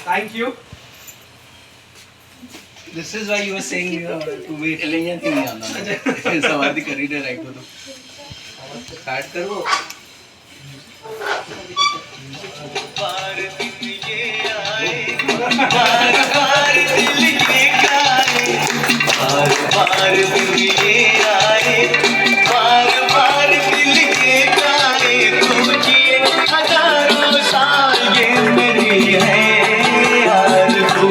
Thank you. This is why you were saying to wait. नहीं आना सवारी करी दे राइट तो स्टार्ट करो. बार दिन ये आए बार बार दिल ये गाए बार बार दिन ये आए बार बार दिल ये गाए तुझे हजारों साल ये मेरी है यार तू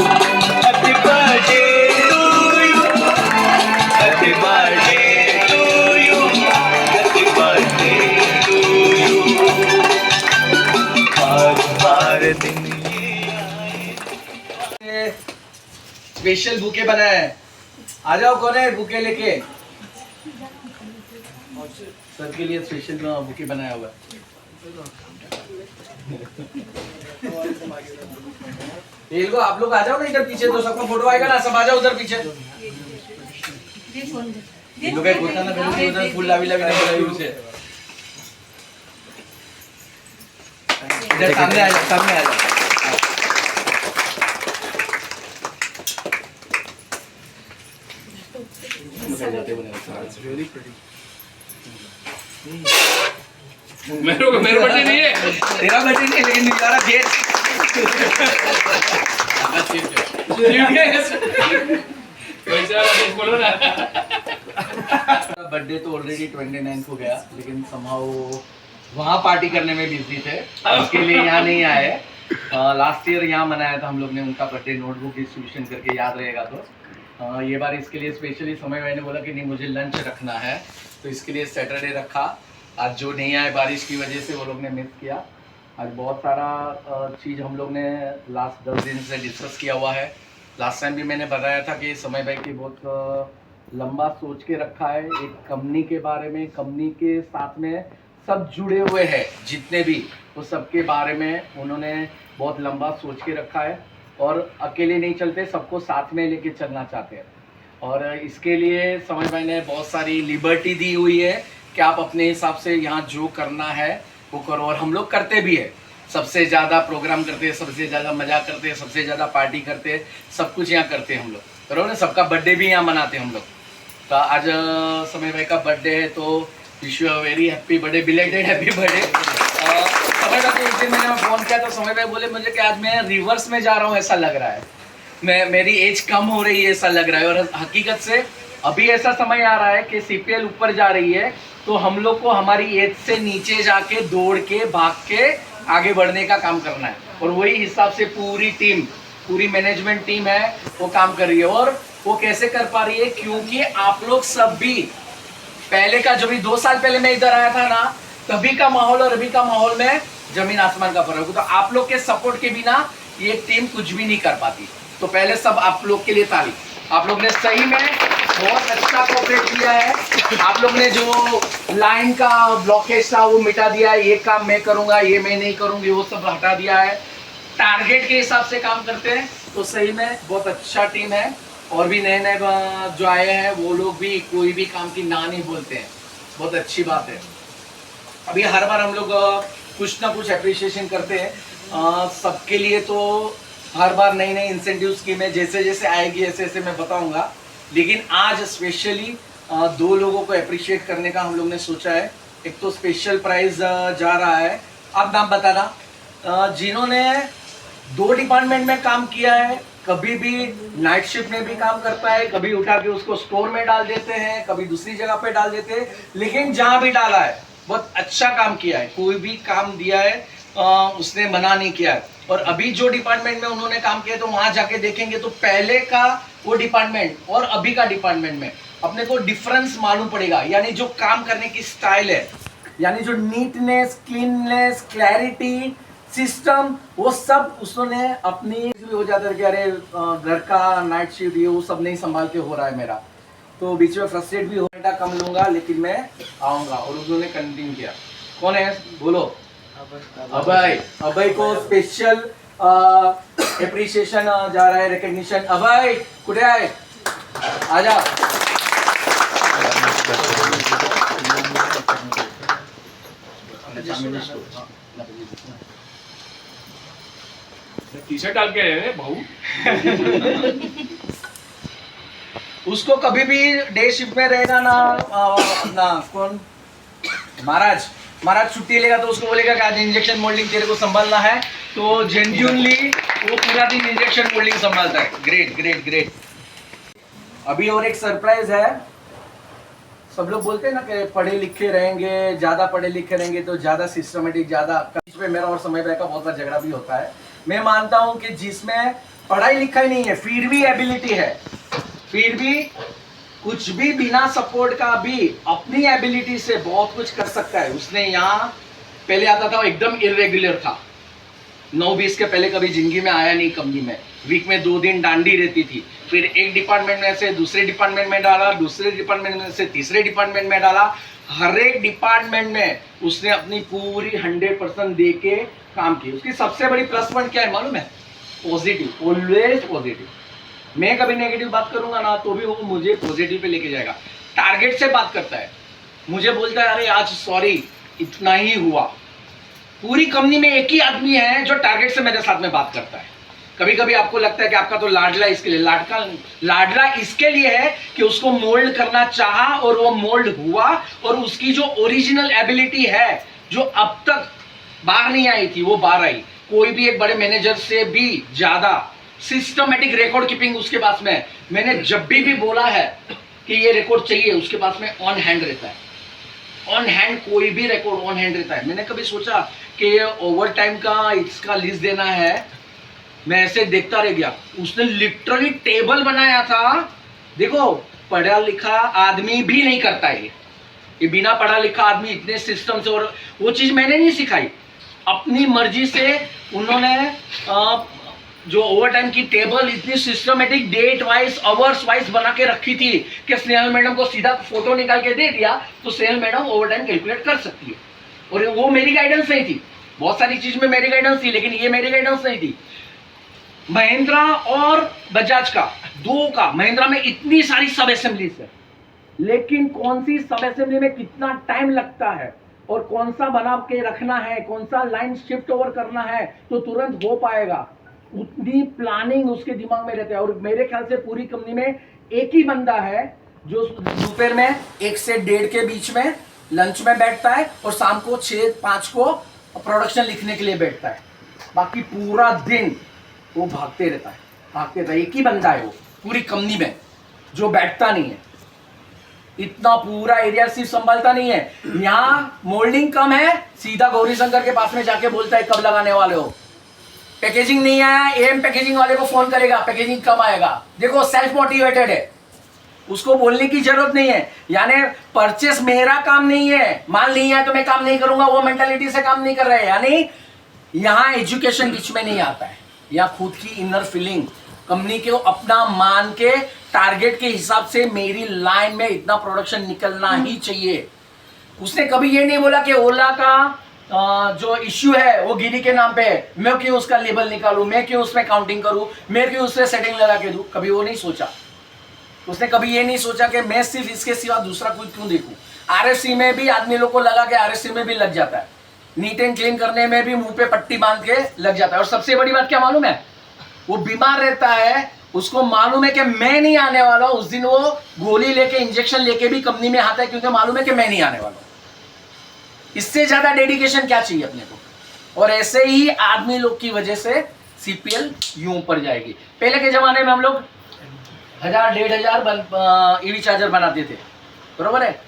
happy birthday to you happy birthday to you happy birthday to you बार बार दिन ये आए स्पेशल बुके बनाया है. आ जाओ कौन है बुके लेके. सर के लिए स्पेशल बुके बनाया हुआ है. ये लोग आप लोग आ जाओ ना इधर पीछे तो सबका फोटो आएगा ना. सब आ जाओ उधर पीछे. ये लोग एक होता ना फिर उधर फूल लावी लावी नहीं लगाई उसे. इधर सामने आ जाओ सामने आ जाओ. मेरे बर्थडे नहीं है. तेरा बर्थडे नहीं है लेकिन निकाला गेट. बोलो ना. बर्थडे तो ऑलरेडी 29 को गया लेकिन समहाउ वहाँ पार्टी करने में बिजी थे उसके लिए यहाँ नहीं आए. लास्ट ईयर यहाँ मनाया था हम लोग ने उनका बर्थडे नोटबुक डिस्ट्रीब्यूशन करके याद रहेगा तो ये बार इसके लिए स्पेशली समय मैंने बोला कि नहीं मुझे लंच रखना है तो इसके लिए सैटरडे रखा. आज जो नहीं आए बारिश की वजह से वो लोग ने मिस किया. आज बहुत सारा चीज़ हम लोग ने लास्ट 10 दिन से डिस्कस किया हुआ है. लास्ट टाइम भी मैंने बताया था कि समय भाई की बहुत लंबा सोच के रखा है एक कंपनी के बारे में. कंपनी के साथ में सब जुड़े हुए हैं जितने भी वो सबके बारे में उन्होंने बहुत लंबा सोच के रखा है और अकेले नहीं चलते सबको साथ में लेके चलना चाहते हैं. और इसके लिए समय भाई ने बहुत सारी लिबर्टी दी हुई है कि आप अपने हिसाब से यहाँ जो करना है वो करो. और हम लोग करते भी है. सबसे ज़्यादा प्रोग्राम करते हैं, सबसे ज़्यादा मजा करते हैं, सबसे ज़्यादा पार्टी करते हैं, सब कुछ यहाँ करते हैं हम लोग. करो ना. सबका बर्थडे भी यहाँ मनाते हैं हम लोग. तो आज समय भाई का बर्थडे है तो wish you very happy birthday. Belated happy birthday. समय भाई को एक दिन मैंने फ़ोन किया तो समय भाई बोले मुझे कि आज मैं रिवर्स में जा रहा हूँ ऐसा लग रहा है. मेरी एज कम हो रही है ऐसा लग रहा है. और हकीकत से अभी ऐसा समय आ रहा है कि सीपीएल ऊपर जा रही है तो हम लोग को हमारी एज से नीचे जाके दौड़ के भाग के आगे बढ़ने का काम करना है. और वही हिसाब से पूरी टीम पूरी मैनेजमेंट टीम है वो काम कर रही है. और वो कैसे कर पा रही है क्योंकि आप लोग सब भी पहले का जो भी 2 साल पहले मैं इधर आया था ना तभी का माहौल और अभी का माहौल में जमीन आसमान का फर्क है. तो आप लोग के सपोर्ट के बिना ये टीम कुछ भी नहीं कर पाती. तो पहले सब आप लोग के लिए ताली. आप लोग ने सही में बहुत अच्छा कोऑपरेट किया है. आप लोग ने जो लाइन का ब्लॉकेज था वो मिटा दिया है. ये काम मैं करूंगा ये मैं नहीं करूंगी वो सब हटा दिया है. टारगेट के हिसाब से काम करते हैं. तो सही में बहुत अच्छा टीम है. और भी नए नए जो आए हैं वो लोग भी कोई भी काम की ना नहीं बोलते हैं. बहुत अच्छी बात है. अभी हर बार हम लोग कुछ ना कुछ अप्रिशिएशन करते हैं सबके लिए. तो हर बार नई नई इंसेंटिव स्कीमें जैसे जैसे आएगी ऐसे ऐसे मैं बताऊंगा. लेकिन आज स्पेशली 2 लोगों को अप्रिशिएट करने का हम लोग ने सोचा है. एक तो स्पेशल प्राइज जा रहा है. आप नाम बताना. जिन्होंने 2 डिपार्टमेंट में काम किया है. कभी भी नाइट शिफ्ट में भी काम करता है. कभी उठा के उसको स्टोर में डाल देते हैं कभी दूसरी जगह पे डाल देते हैं. लेकिन जहाँ भी डाला है बहुत अच्छा काम किया है. कोई भी काम दिया है उसने मना नहीं किया है. और अभी जो डिपार्टमेंट में उन्होंने काम किया तो वहां जाके देखेंगे तो पहले का वो डिपार्टमेंट और अभी का डिपार्टमेंट में अपने को डिफरेंस मालूम पड़ेगा. यानी जो काम करने की स्टाइल है यानी जो नीटनेस क्लीननेस क्लैरिटी सिस्टम वो सब उसने अपनी हो जाता है कि अरे घर का नाइट शिफ्ट ये वो सब नहीं संभाल के हो रहा है मेरा. तो बीच में फ्रस्ट्रेट भी होने का कम लूंगा लेकिन मैं आऊंगा. और उन्होंने कंटिन्यू किया. कौन है बोलो. अभय. अभय को स्पेशल एप्रिसिएशन जा रहा है रिकग्निशन. अभय कुठे आहे आजा. टी शर्ट डाल के आए हैं भाऊ। उसको कभी भी डे शिफ्ट में रहेगा ना अपना कौन महाराज छुट्टी लेगा तो उसको बोलेगा कि आज इंजेक्शन मोल्डिंग तेरे को संभालना है, तो जेन्युइनली वो पूरा दिन इंजेक्शन मोल्डिंग संभालता है। Great great great. अभी और एक सरप्राइज है। सब लोग बोलते हैं ना कि पढ़े लिखे रहेंगे, ज्यादा पढ़े लिखे रहेंगे तो ज्यादा सिस्टमेटिक, ज्यादा बीच में मेरा और समय भाई का बहुत बार झगड़ा भी होता है। मैं मानता हूं कि जिसमें पढ़ाई लिखाई नहीं है फिर भी एबिलिटी है, फिर भी कुछ भी बिना सपोर्ट का भी अपनी एबिलिटी से बहुत कुछ कर सकता है। उसने यहाँ पहले आता था एकदम इरेगुलर था, 9-20 के पहले कभी जिंदगी में आया नहीं कंपनी में। वीक में 2 दिन डांडी रहती थी, फिर एक डिपार्टमेंट में से दूसरे डिपार्टमेंट में डाला, दूसरे डिपार्टमेंट में से तीसरे डिपार्टमेंट में डाला। हर एक डिपार्टमेंट में उसने अपनी पूरी 100% दे के काम की। उसकी सबसे बड़ी प्लस पॉइंट क्या है मालूम है? Positive, always positive. मैं कभी नेगेटिव बात करूंगा ना तो भी वो मुझे पॉजिटिव पे लेके जाएगा। टारगेट से बात करता है, मुझे बोलता है अरे आज सॉरी इतना ही हुआ। पूरी कंपनी में एक ही आदमी है जो टारगेट से मेरे साथ में बात करता है। कभी कभी आपको लगता है कि आपका तो लाडला इसके लिए, लाडला इसके लिए है कि उसको मोल्ड करना चाहा और वो मोल्ड हुआ, और उसकी जो ओरिजिनल एबिलिटी है जो अब तक बाहर नहीं आई थी वो बाहर आई। कोई भी एक बड़े मैनेजर से भी ज्यादा सिस्टमेटिक रिकॉर्ड कीपिंग उसके पास में है। मैंने जब भी बोला है कि ये रिकॉर्ड चाहिए, उसके पास में ऑन हैंड रहता है। ऑन हैंड कोई भी रिकॉर्ड ऑन हैंड रहता है। मैंने कभी सोचा कि ओवर टाइम का इसका लिस्ट देना है, मैं ऐसे देखता रह गया। उसने लिटरली टेबल बनाया था। देखो पढ़ा लिखा आदमी भी नहीं करता है ये बिना पढ़ा लिखा आदमी इतने सिस्टम से, और वो चीज मैंने नहीं सिखाई, अपनी मर्जी से उन्होंने जो ओवर टाइम की टेबल इतनी systematic date wise hours wise बना के रखी थी कि स्नेहल मैडम को सीधा फोटो निकाल के दे दिया तो Snehal madam over time calculate कर सकती है। और वो मेरी गाइडेंस नहीं थी, बहुत सारी चीज में मेरी गाइडेंस थी लेकिन ये मेरी गाइडेंस नहीं थी। महिंद्रा और बजाज का, दो का, महिंद्रा में इतनी सारी सब असेंबलीज है, लेकिन कौन सी सब असेंबली में कितना टाइम लगता है और कौन सा बना के रखना है, कौन सा लाइन शिफ्ट ओवर करना है तो तुरंत हो पाएगा, उतनी प्लानिंग उसके दिमाग में रहता है। और मेरे ख्याल से पूरी कंपनी में एक ही बंदा है जो दोपहर में 1 से 1:30 के बीच में लंच में बैठता है और शाम को 6-5 को प्रोडक्शन लिखने के लिए बैठता है। बाकी पूरा दिन वो भागते रहता है। एक ही बंदा है वो पूरी कंपनी में जो बैठता नहीं है, इतना पूरा एरिया सिर्फ संभालता नहीं है। यहाँ मोल्डिंग कम है, सीधा गौरी शंकर के पास में जाके बोलता है कब लगाने वाले हो। पैकेजिंग नहीं आया, एम पैकेजिंग वाले को फोन करेगा, पैकेजिंग कब आएगा। देखो सेल्फ मोटिवेटेड है, उसको बोलने की जरूरत नहीं है। यानी परचेस मेरा काम नहीं है, माल नहीं है तो मैं काम नहीं करूंगा, वो मेंटालिटी से काम नहीं कर रहे हैं। यानी यहाँ एजुकेशन बीच में नहीं आता है, या खुद की इनर फीलिंग, कंपनी को अपना मान के टारगेट के हिसाब से मेरी लाइन में इतना प्रोडक्शन निकलना ही चाहिए। उसने कभी ये नहीं बोला कि ओला का जो इश्यू है वो गिरी के नाम पे है, मैं क्यों उसका लेबल निकालूं, मैं क्यों उसमें काउंटिंग करूं, मैं क्यों उससे सेटिंग लगा के दूं। कभी वो नहीं सोचा। उसने कभी ये नहीं सोचा कि मैं सिर्फ इसके सिवा दूसरा कोई क्यों देखूं। आरएससी में भी आदमी लोग को लगा कि आरएससी में भी लग जाता है, नीट एंड क्लीन करने में भी मुंह पे पट्टी बांध के लग जाता है। और सबसे बड़ी बात क्या मालूम है, वो बीमार रहता है, उसको मालूम है कि मैं नहीं आने वाला। उस दिन वो गोली लेके इंजेक्शन लेके भी कंपनी में आता है क्योंकि मालूम है कि मैं नहीं आने वाला। इससे ज्यादा डेडिकेशन क्या चाहिए अपने को। और ऐसे ही आदमी लोग की वजह से सीपीएल यूं ऊपर जाएगी। पहले के जमाने में हम लोग 1000-1500 ईवी चार्जर बनाते थे, बरोबर है।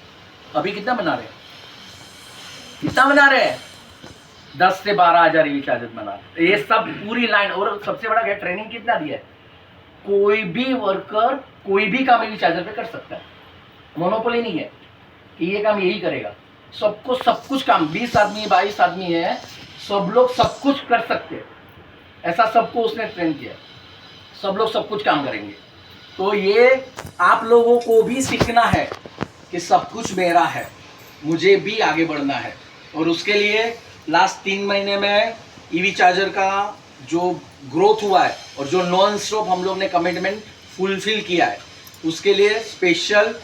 अभी कितना बना रहे हैं, 10 से 12 हजार ईवी चार्जर बना रहे। ये सब पूरी लाइन। और सबसे बड़ा क्या, ट्रेनिंग कितना दिया है, कोई भी वर्कर कोई भी काम ईवी चार्जर पे कर सकता है। मोनोपोली नहीं है कि ये काम यही करेगा, सबको सब कुछ काम, 20 आदमी 22 आदमी है, सब लोग सब कुछ कर सकते हैं। ऐसा सबको उसने ट्रेन किया, सब लोग सब कुछ काम करेंगे। तो ये आप लोगों को भी सीखना है कि सब कुछ मेरा है, मुझे भी आगे बढ़ना है। और उसके लिए लास्ट 3 महीने में ईवी चार्जर का जो ग्रोथ हुआ है और जो नॉन स्टॉप हम लोग ने कमिटमेंट फुलफिल किया है, उसके लिए special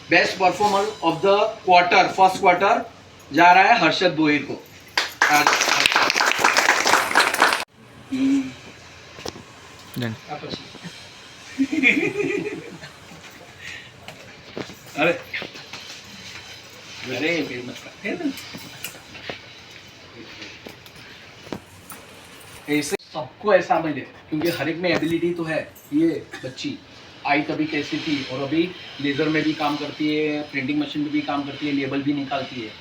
best performer of the quarter, first quarter जा रहा है हर्षद बोहिर को। अरे अरे मत कर ऐसे सबको ऐसा मिले, क्योंकि हर एक में एबिलिटी तो है। ये बच्ची आई तभी कैसी थी और अभी लेज़र में भी काम करती है, प्रिंटिंग मशीन में भी काम करती है, लेबल भी निकालती है।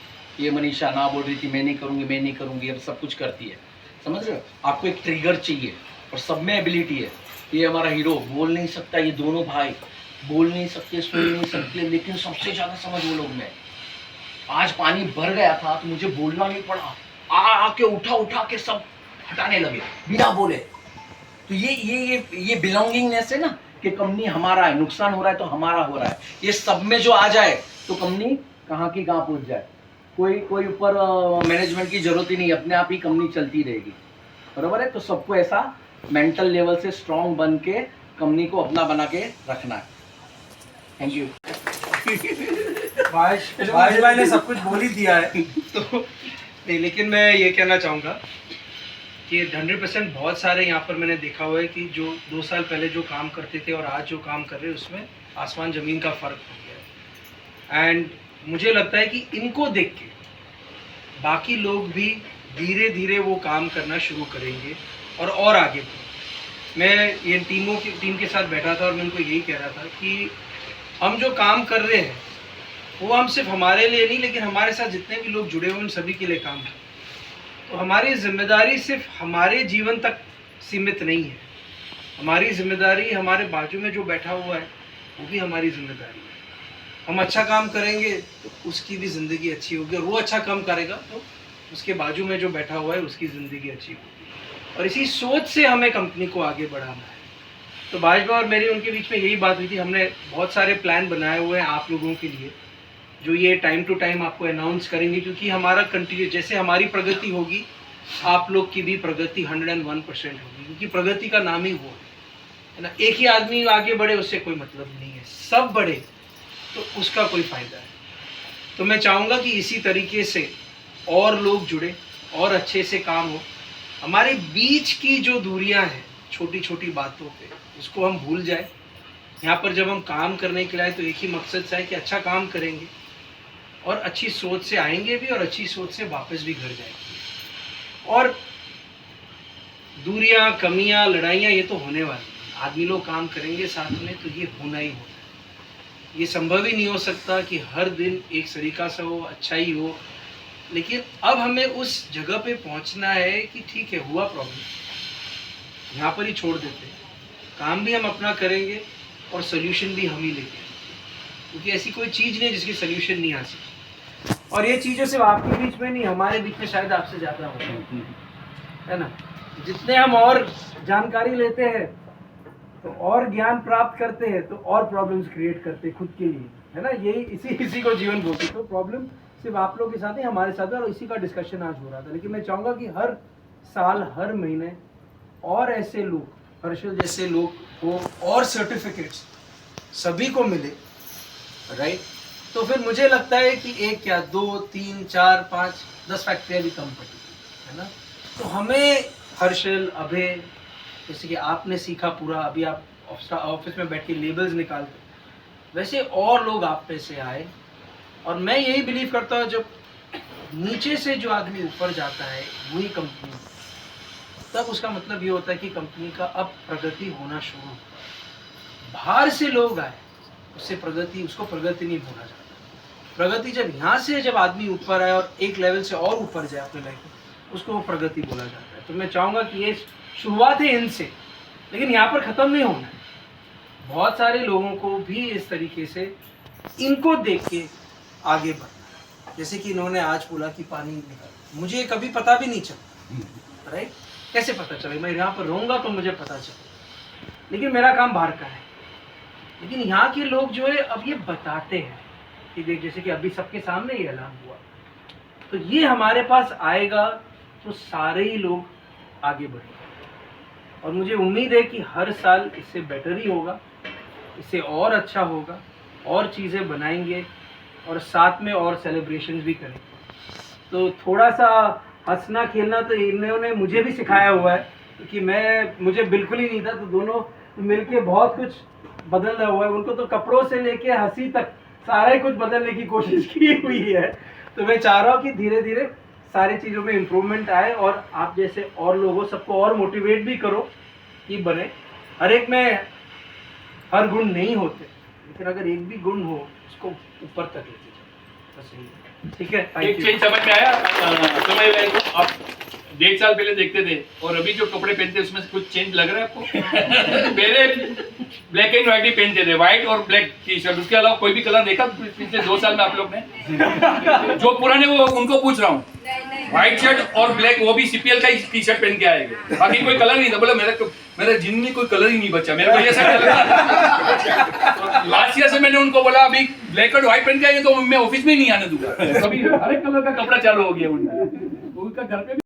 ये मनीषा ना बोल रही थी मैं नहीं करूँगी मैं नहीं करूँगी, अब सब कुछ करती है। समझ रहे हो? आपको एक ट्रिगर चाहिए और सब में एबिलिटी है। ये हमारा हीरो बोल नहीं सकता, ये दोनों भाई बोल नहीं सकते, सुन नहीं सकते, लेकिन सबसे ज़्यादा समझ वो लोग में। आज पानी भर गया था तो मुझे बोलना नहीं पड़ा, आके उठा के सब हटाने लगे बिना बोले। तो ये बिलोंगिंगनेस है ना, कि कंपनी हमारा है, नुकसान हो रहा है तो हमारा हो रहा है। ये सब में जो आ जाए तो कंपनी कहाँ की कहाँ पहुंच जाए। कोई ऊपर मैनेजमेंट की जरूरत ही नहीं, अपने आप ही कंपनी चलती रहेगी। बराबर है? तो सबको ऐसा मेंटल लेवल से स्ट्रांग बन के कंपनी को अपना बना के रखना है। Thank you. भाई ने सब कुछ बोल ही दिया है तो नहीं, लेकिन मैं ये कहना चाहूँगा कि 100% बहुत सारे यहाँ पर मैंने देखा हुआ है कि जो 2 साल पहले जो काम करते थे और आज जो काम कर रहे हैं उसमें आसमान ज़मीन का फ़र्क हो गया है। एंड मुझे लगता है कि इनको देख के बाकी लोग भी धीरे धीरे वो काम करना शुरू करेंगे और आगे बढ़ेंगे। मैं ये टीम के साथ बैठा था और मैं उनको यही कह रहा था कि हम जो काम कर रहे हैं वो हम सिर्फ हमारे लिए नहीं, लेकिन हमारे साथ जितने भी लोग जुड़े हुए उन सभी के लिए काम कर। तो हमारी जिम्मेदारी सिर्फ हमारे जीवन तक सीमित नहीं है, हमारी जिम्मेदारी हमारे बाजू में जो बैठा हुआ है वो भी हमारी जिम्मेदारी है। हम अच्छा काम करेंगे तो उसकी भी ज़िंदगी अच्छी होगी, और वो अच्छा काम करेगा तो उसके बाजू में जो बैठा हुआ है उसकी ज़िंदगी अच्छी होगी। और इसी सोच से हमें कंपनी को आगे बढ़ाना है। तो भाजपा और मेरी उनके बीच में यही बात हुई थी। हमने बहुत सारे प्लान बनाए हुए हैं आप लोगों के लिए, जो ये टाइम टू टाइम आपको अनाउंस करेंगे, क्योंकि हमारा कंटिन्यू जैसे हमारी प्रगति होगी आप लोग की भी प्रगति 101% होगी, क्योंकि प्रगति का नाम ही वो है ना। एक ही आदमी आगे बढ़े उससे कोई मतलब नहीं है, सब बढ़े तो उसका कोई फ़ायदा है। तो मैं चाहूँगा कि इसी तरीके से और लोग जुड़े और अच्छे से काम हो। हमारे बीच की जो दूरियां हैं छोटी छोटी बातों पे, उसको हम भूल जाए। यहाँ पर जब हम काम करने के लिए आए तो एक ही मकसद से आए कि अच्छा काम करेंगे और अच्छी सोच से आएंगे भी और अच्छी सोच से वापस भी घर जाएंगे। और दूरियां, कमियां, लड़ाइयाँ ये तो होने वाली हैं। आदमी लोग काम करेंगे साथ में तो ये होना ही होता है। ये संभव ही नहीं हो सकता कि हर दिन एक तरीका से हो, अच्छा ही हो। लेकिन अब हमें उस जगह पे पहुंचना है कि ठीक है, हुआ प्रॉब्लम, यहाँ पर ही छोड़ देते हैं, काम भी हम अपना करेंगे और सोल्यूशन भी हम ही लेके आएंगे, क्योंकि ऐसी कोई चीज़ नहीं जिसकी सोल्यूशन नहीं आ सकती। और ये चीज़ें सिर्फ आपके बीच में नहीं, हमारे बीच में शायद आपसे ज़्यादा होता है ना। जितने हम और जानकारी लेते हैं तो और ज्ञान प्राप्त करते हैं तो और प्रॉब्लम्स क्रिएट करते हैं खुद के लिए, है ना। यही इसी को जीवन बोलते। तो प्रॉब्लम सिर्फ आप लोग के साथ नहीं, हमारे साथ है, और इसी का डिस्कशन आज हो रहा था। लेकिन मैं चाहूँगा कि हर साल हर महीने और ऐसे लोग, हर्षल जैसे लोग हो, और सर्टिफिकेट्स सभी को मिले, राइट। तो फिर मुझे लगता है कि 1 क्या 2 3 4 5 10 फैक्ट्रियाँ भी कम पड़ेगी, है ना। तो हमें हर्षल, अभय, जैसे कि आपने सीखा पूरा, अभी आप ऑफिस में बैठ के लेबल्स निकालते, वैसे और लोग आप पे से आए। और मैं यही बिलीव करता हूँ जब नीचे से जो आदमी ऊपर जाता है वही कंपनी, तब उसका मतलब ये होता है कि कंपनी का अब प्रगति होना शुरू हो। बाहर से लोग आए उसको प्रगति नहीं बोला जाता। प्रगति जब यहाँ से जब आदमी ऊपर आए और एक लेवल से और ऊपर जाए अपने लाइफ में, उसको वो प्रगति बोला जाता है। तो मैं चाहूँगा कि ये शुरुआत है इनसे, लेकिन यहाँ पर ख़त्म नहीं होना है। बहुत सारे लोगों को भी इस तरीके से इनको देख के आगे बढ़ना। जैसे कि इन्होंने आज बोला कि पानी निकाल, मुझे कभी पता भी नहीं चला, राइट। कैसे पता चले? मैं यहाँ पर रहूँगा तो मुझे पता चले, लेकिन मेरा काम बाहर का है। लेकिन यहाँ के लोग जो है अब ये बताते हैं कि देख, जैसे कि अभी सबके सामने ये ऐलान हुआ, तो ये हमारे पास आएगा तो सारे ही लोग आगे बढ़ेंगे। और मुझे उम्मीद है कि हर साल इससे बेटर ही होगा, इससे और अच्छा होगा, और चीज़ें बनाएंगे और साथ में और सेलिब्रेशंस भी करेंगे। तो थोड़ा सा हंसना खेलना तो इन्होंने मुझे भी सिखाया हुआ है, कि मुझे बिल्कुल ही नहीं था, तो दोनों मिलके बहुत कुछ बदला हुआ है। उनको तो कपड़ों से लेके हंसी तक सारा ही कुछ बदलने की कोशिश की हुई है। तो मैं चाह रहा हूँ कि धीरे धीरे सारी चीज़ों में इम्प्रूवमेंट आए, और आप जैसे और लोगों सबको और मोटिवेट भी करो कि बने। हर एक में हर गुण नहीं होते, लेकिन अगर एक भी गुण हो उसको ऊपर तक लेके जाओ, बस यही है। ठीक है, एक थैंक यू। चीज समझ में आया समय भाई को, आप 1.5 साल पहले देखते थे और अभी जो कपड़े पहनते हैं उसमें से कुछ चेंज लग रहा है आपको? पहले ब्लैक एंड व्हाइट ही पहनते थे, व्हाइट और ब्लैक टी शर्ट, उसके अलावा कोई भी कलर देखा पिछले 2 साल में आप लोग ने? जो पुराने वो उनको पूछ रहा हूँ, व्हाइट शर्ट और ब्लैक, वो भी सीपीएल का ही टी शर्ट पहन के आएगा, बाकी कोई कलर नहीं था। बोला मेरे जिन में कोई कलर ही नहीं बचा, मेरे को ये सब कलर। लास्ट ईयर से मैंने उनको बोला अभी ब्लैक और व्हाइट पहन के आएंगे तो मैं ऑफिस में ही नहीं आने दूंगा। कभी हर एक कलर का कपड़ा चालू हो गया उनका घर पे भी।